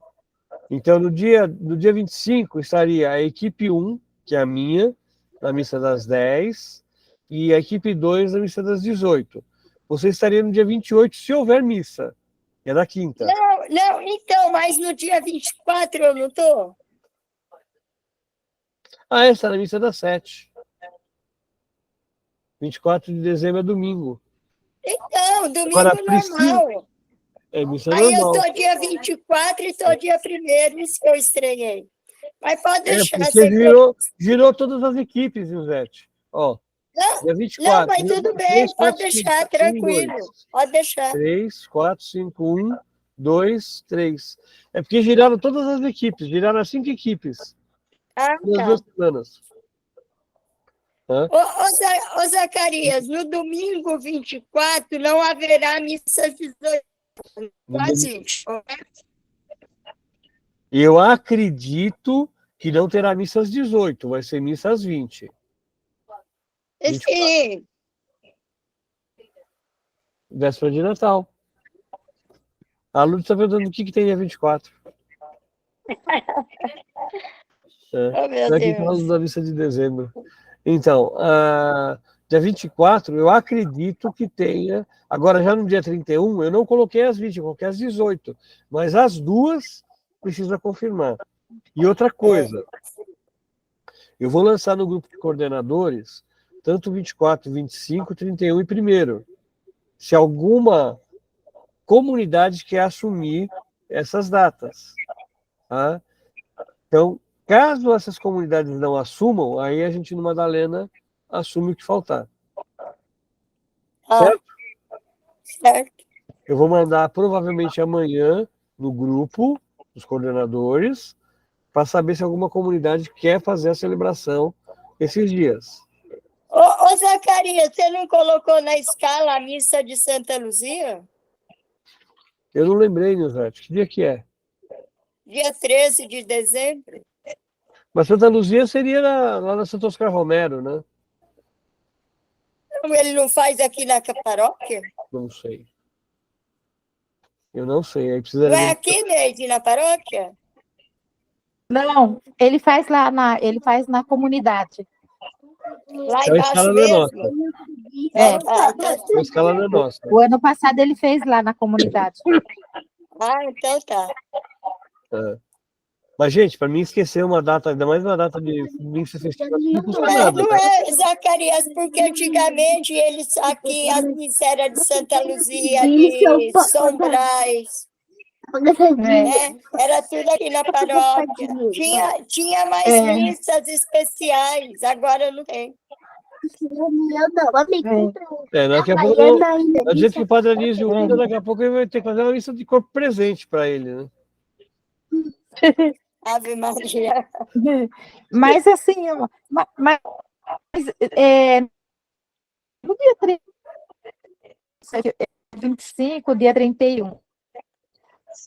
Então, no dia 25 estaria a equipe 1, que é a minha, na missa das 10, e a equipe 2 na missa das 18. Você estaria no dia 28, se houver missa, que é na quinta. Não, então, mas no dia 24 eu não estou? Está na missa das 7. 24 de dezembro é domingo. Então, domingo Agora, precisa... normal. É missa Aí eu normal. estou dia 24 e estou dia 1º, isso que eu estranhei. Mas pode deixar. Porque girou todas as equipes, Josete. Ó, dia 24. Não, mas tudo bem, 3, 4, pode 5, deixar, 1, tranquilo. 2. Pode deixar. 3, 4, 5, 1, 2, 3. É porque giraram todas as equipes, giraram as 5 equipes. Ah, Nas tá. 2 semanas. Ô, Zacarias, no domingo 24 não haverá missa às 18. Quase. Eu acredito que não terá missa às 18, vai ser missa às 20. Sim. Véspera de Natal. A Lourdes está perguntando o que tem dia 24. Oh, meu Não é que falando da missa de dezembro. Então, dia 24, eu acredito que tenha. Agora, já no dia 31, eu não coloquei as 20, eu coloquei as 18. Mas as duas precisa confirmar. E outra coisa, eu vou lançar no grupo de coordenadores tanto 24, 25, 31 e 1º. Se alguma comunidade quer assumir essas datas. Tá? Então, caso essas comunidades não assumam, aí a gente no Madalena assume o que faltar. Ah, Certo? certo. Eu vou mandar provavelmente amanhã no grupo dos coordenadores para saber se alguma comunidade quer fazer a celebração esses dias. Ô, Zacarias, você não colocou na escala a missa de Santa Luzia? Eu não lembrei, Nilzete, que dia que é? Dia 13 de dezembro? Mas Santa Luzia seria lá na Santo Oscar Romero, né? Ele não faz aqui na paróquia? Não sei. Eu não sei. Aí Não precisaria... é aqui, Neide, na paróquia? Não, ele faz ele faz na comunidade. Lá Então a embaixo escala não é nossa. mesmo? É. A escala não é nossa. O ano passado ele fez lá na comunidade. Ah, então tá. É. Mas, gente, para mim esquecer uma data, ainda mais uma data de missa festiva, não custa nada. Não Tá? é, Zacarias, porque antigamente eles aqui, as missas eram de Santa Luzia, de São Brás, né? Era tudo aqui na paróquia. Tinha mais É. missas especiais, agora não tem. Daqui a pouco, do jeito que o Padre Anísio usa, daqui a pouco ele vai ter que fazer uma missa de corpo presente para ele, né? Ave Maria. Mas assim, mas no dia 25, dia 31.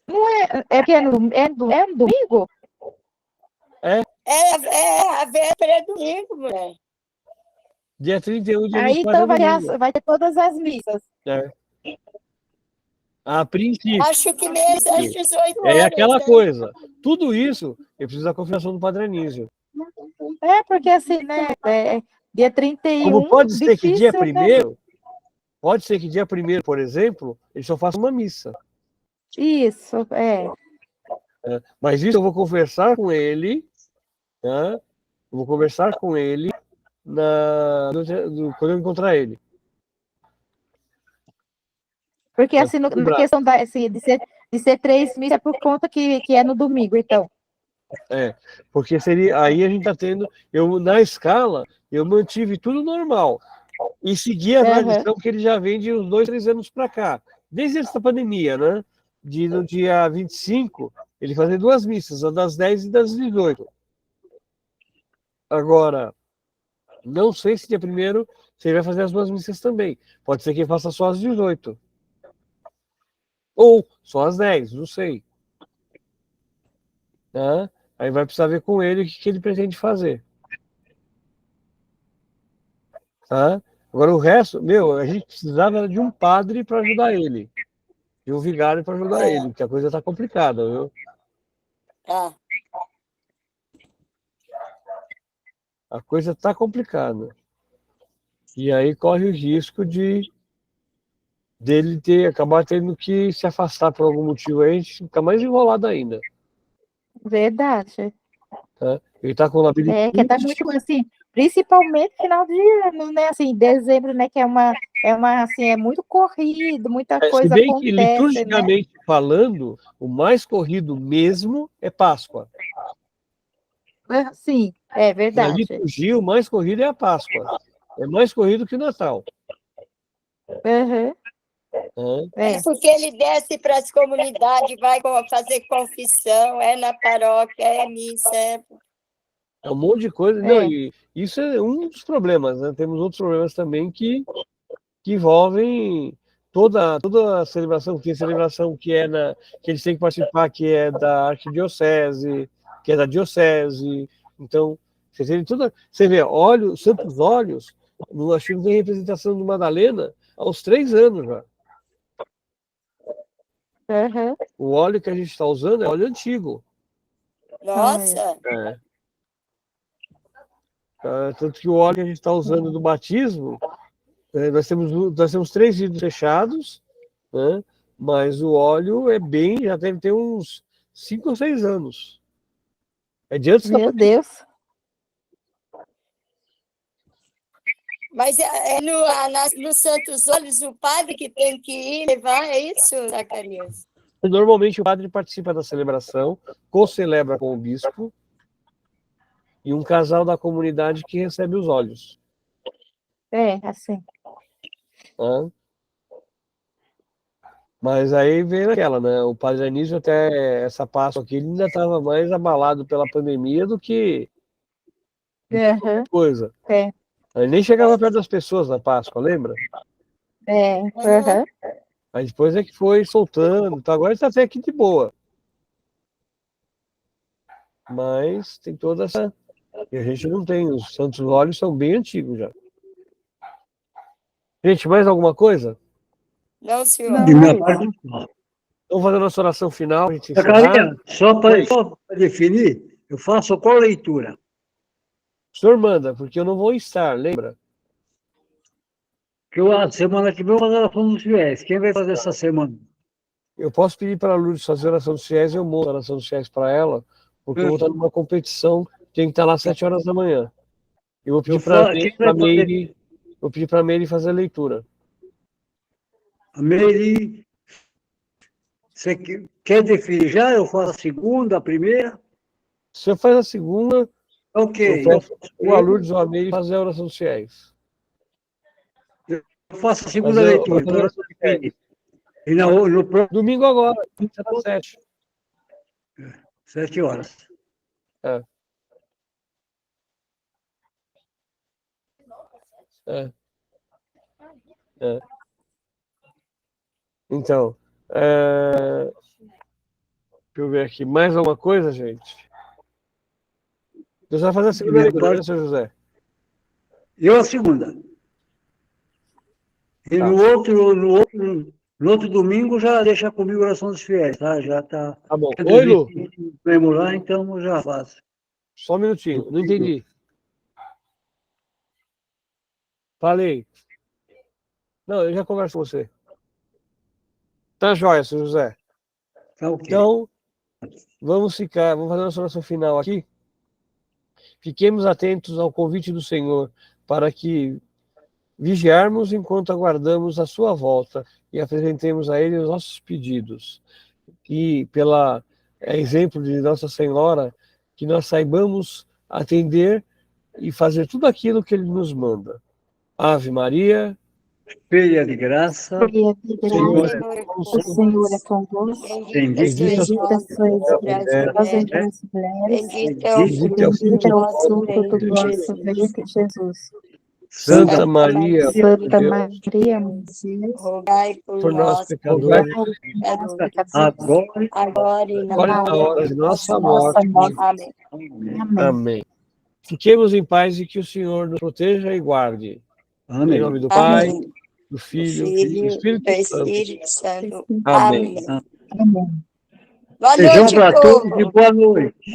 Não é que é no domingo? É a véspera é domingo, mulher. Dia 31 de Aí então vai ter todas as missas. É. A princípio. Acho que mesmo às 18 horas. É aquela né? coisa. Tudo isso, eu preciso da confirmação do Padre Anísio. É, porque assim, né? Dia 31. Como pode ser que dia difícil, né? 1º, pode ser que dia 1º, por exemplo, ele só faça uma missa. Isso, é. Mas isso eu vou conversar com ele, né? Eu vou conversar com ele quando eu encontrar ele. Porque assim, na questão de ser 3 missas é por conta que é no domingo, então. Porque seria, aí a gente está tendo, na escala, eu mantive tudo normal e segui a tradição que ele já vem de uns 2, 3 anos para cá, desde essa pandemia, né? No dia 25, ele fazer 2 missas, a das 10 e das 18. Agora, não sei se dia 1º se ele vai fazer as 2 missas também. Pode ser que ele faça só as 18. Ou só as 10, não sei. Tá? Aí vai precisar ver com ele o que ele pretende fazer. Tá? Agora o resto, a gente precisava de um padre para ajudar ele. De um vigário para ajudar ele, porque a coisa está complicada, viu? A coisa está complicada. E aí corre o risco dele acabar tendo que se afastar por algum motivo aí, a gente fica mais enrolado ainda. Verdade. Tá? Ele está com labirintite. Que tá muito assim, principalmente final de ano, né? Assim, dezembro, né? Que assim, é muito corrido, muita coisa se bem acontece, que liturgicamente falando, o mais corrido mesmo é Páscoa. Sim, é Na verdade. liturgia, o mais corrido é a Páscoa. É mais corrido que o Natal. É porque ele desce para as comunidades, vai fazer confissão, é na paróquia, é missa. É um monte de coisa. Não, e isso é um dos problemas, né? Temos outros problemas também que envolvem toda a celebração. Tem celebração que eles têm que participar, que é da arquidiocese, que é da diocese. Então, você vê, santos óleos, nós tivemos a representação do Madalena aos 3 anos já. O óleo que a gente está usando é óleo antigo. Nossa! Tanto que o óleo que a gente está usando do batismo, nós temos 3 vidros fechados, né? Mas o óleo já deve ter uns 5 ou 6 anos. É de antes da Meu Deus! Mas nos Santos Óleos, o padre que tem que ir levar, é isso, Zacarias? Normalmente o padre participa da celebração, co-celebra com o bispo, e um casal da comunidade que recebe os óleos. Assim. Né? Mas aí veio aquela, né? O Padre Anísio, até essa Páscoa aqui, ele ainda estava mais abalado pela pandemia do que Aham. coisa. Ele nem chegava perto das pessoas na Páscoa, lembra? Aham. Aí depois é que foi soltando. Então agora ele está até aqui de boa. Mas tem toda essa... E a gente não tem. Os santos óleos são bem antigos já. Gente, mais alguma coisa? Não, senhor. Não, De minha é parte, Vamos fazer a nossa oração final, a gente encerrar. Zacarias, só para definir, eu faço qual leitura? O senhor manda, porque eu não vou estar, lembra? Que a semana que vem eu vou fazer a oração dos fiéis. Quem vai fazer essa semana? Eu posso pedir para a Lourdes fazer a oração dos fiéis, eu monto a oração dos fiéis para ela, porque eu vou estar numa competição, tem que estar lá às 7 horas da manhã. Eu vou pedir para a Meire, vou pedir para a Meire fazer a leitura. A Meire, você quer definir já? Eu faço a segunda, a primeira? O senhor faz a segunda, Ok. eu peço ou a Lourdes ou a Meire fazer a oração dos fiéis. Eu faço a segunda Mas eu- leitura. eu vou fazer a segunda. E no próximo, Domingo agora, às 7. 7 horas. É. Então, deixa eu ver aqui, mais alguma coisa, gente? Você vai fazer a segunda leitura, né, senhor José? Eu a segunda. E Tá. no outro domingo já deixa comigo a oração dos fiéis, tá? Já tá. Tá bom. Oi, Lu. Comemorar, então já faço. Só um minutinho, não entendi. Falei. Não, eu já converso com você. Tá jóia, senhor José. Tá ok. Então, vamos fazer a nossa oração final aqui. Fiquemos atentos ao convite do Senhor para que vigiarmos enquanto aguardamos a sua volta e apresentemos a Ele os nossos pedidos. E, pela exemplo de Nossa Senhora, que nós saibamos atender e fazer tudo aquilo que Ele nos manda. Ave Maria, Cheia de graça, Cheia de Senhor graça, é o Senhor é convosco. bendita Bendita sois vós entre as mulheres, Bendito é o Bendito é o bendito é o vosso fruto do vosso ventre, ventre, Jesus. Santa Maria, Santa Deus, Maria, Mãe de Deus, rogai por por nós nós, pecadores, agora. agora e na agora e na hora de nossa morte. Amém. Amém. Amém. Fiquemos em paz e que o Senhor nos proteja e guarde. Em Amém. nome do Pai, Amém. do Do Filho e do Filho, do Espírito Santo. Espírito Santo. Amém. Amém. Amém. Boa Beijão noite, para povo. todos e boa noite.